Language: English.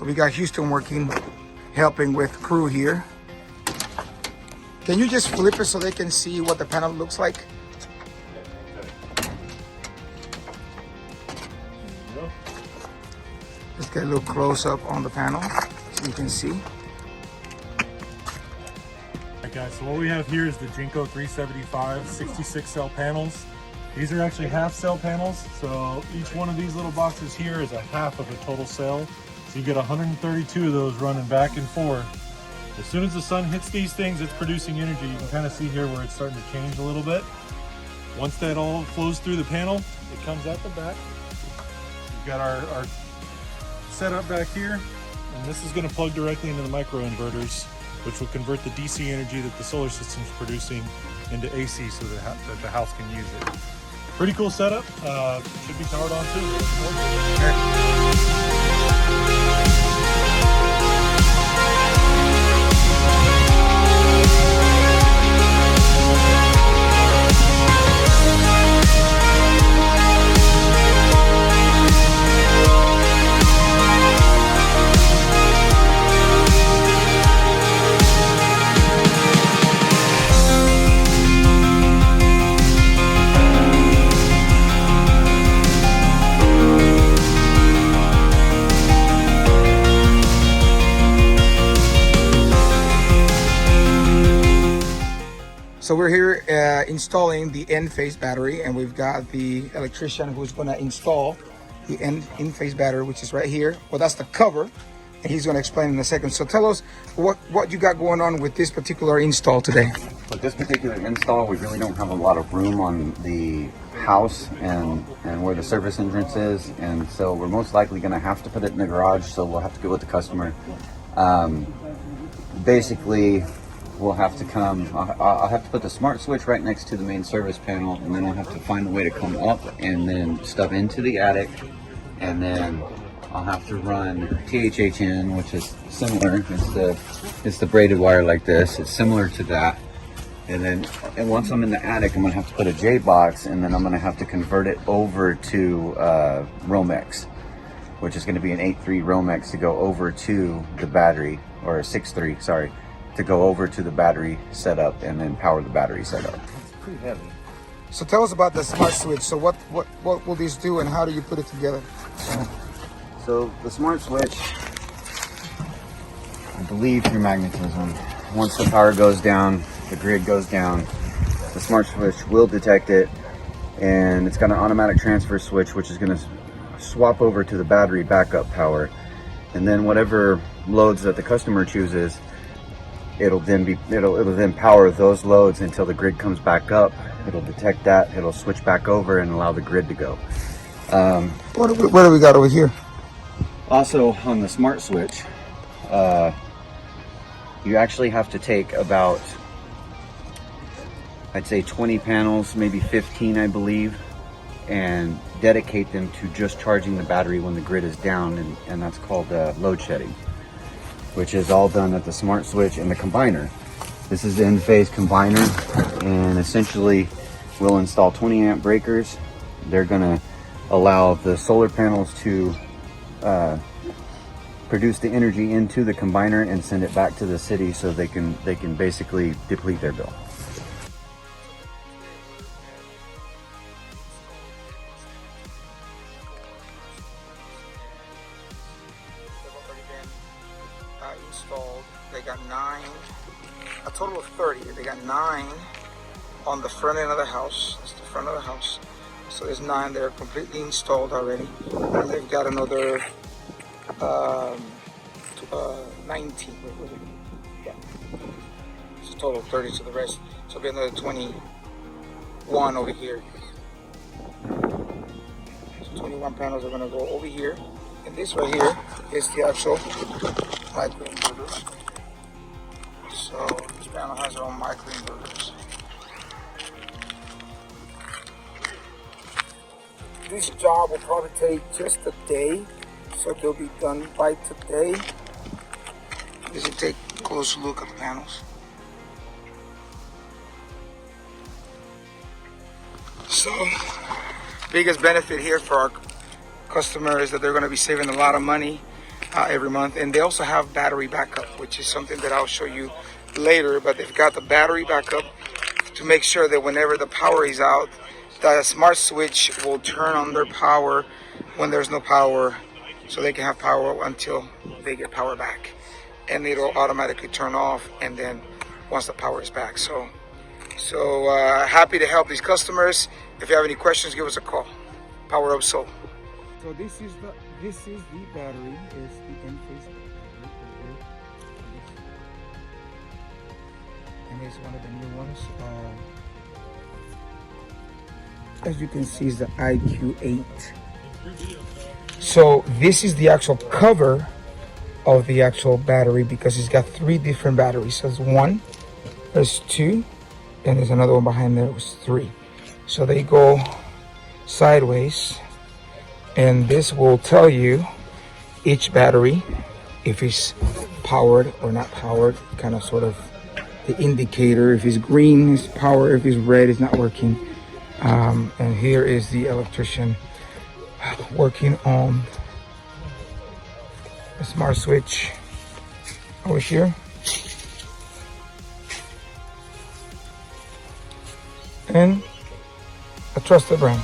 We got Houston working, helping with crew here. Can you just flip it so they can see what the panel looks like? Let's get a little close up on the panel so you can see. Alright guys, so what we have here is the Jinko 375 66 cell panels. These are actually half cell panels, so each one of these little boxes here is a half of a total cell. So you get 132 of those running back and forth. As soon as the sun hits these things, it's producing energy. You can kind of see here where it's starting to change a little bit. Once that all flows through the panel, it comes out the back. We've got our setup back here, and this is going to plug directly into the microinverters, which will convert the DC energy that the solar system is producing into AC so that the house can use it. Pretty cool setup. Should be powered on too. So we're here installing the Enphase battery, and we've got the electrician who's going to install the Enphase battery, which is right here. Well, that's the cover, and he's going to explain in a second. So tell us what you got going on with this particular install today. With this particular install, we really don't have a lot of room on the house and where the service entrance is, and so we're most likely going to have to put it in the garage, so we'll have to go with the customer. Basically, we'll have to come, I'll have to put the smart switch right next to the main service panel, and then I'll have to find a way to come up and then stuff into the attic, and then I'll have to run THH in, which is similar. It's the braided wire like this. It's similar to that. And once I'm in the attic, I'm gonna have to put a J box, and then I'm gonna have to convert it over to Romex, which is gonna be an 8.3 Romex to go over to the battery, or a 6.3, sorry, to go over to the battery setup and then power the battery setup. It's pretty heavy. So tell us about the smart switch. So what will this do, and how do you put it together? So the smart switch, I believe through magnetism, once the power goes down, the grid goes down, the smart switch will detect it, and it's got an automatic transfer switch which is going to swap over to the battery backup power, and then whatever loads that the customer chooses, it'll then power those loads until the grid comes back up. It'll detect that, it'll switch back over and allow the grid to go. What do we got over here? Also on the smart switch, you actually have to take about, I'd say 20 panels, maybe 15 I believe, and dedicate them to just charging the battery when the grid is down, and that's called load shedding, which is all done at the smart switch and the combiner. This is the Enphase combiner, and essentially we'll install 20 amp breakers. They're gonna allow the solar panels to produce the energy into the combiner and send it back to the city so they can basically deplete their bill. Installed. They got 9, a total of 30. They got 9 on the front end of the house. That's the front of the house. So there's 9 that are completely installed already. And they've got another 19. Yeah. It's a total of 30 to the rest. So it'll be another 21 over here. So 21 panels are going to go over here. And this right here is the actual microinverters. So this panel has their own microinverters. This job will probably take just a day, so they'll be done by today. This will take a close look at the panels. So, biggest benefit here for our customer is that they're going to be saving a lot of money every month. And they also have battery backup, which is something that I'll show you later. But they've got the battery backup to make sure that whenever the power is out, the smart switch will turn on their power when there's no power, so they can have power until they get power back, and it'll automatically turn off and then once the power is back. So happy to help these customers. If you have any questions, give us a call. Power Up Soul. So this is the battery. Is the Enphase battery, and it's one of the new ones. As you can see, is the IQ8. So this is the actual cover of the actual battery, because it's got 3 different batteries. So there's 1, there's 2, and there's another one behind there was 3. So they go sideways, and this will tell you each battery if it's powered or not powered, kind of sort of the indicator. If it's green, it's power. If it's red, it's not working. And here is the electrician working on a smart switch over here. And a trusted brand.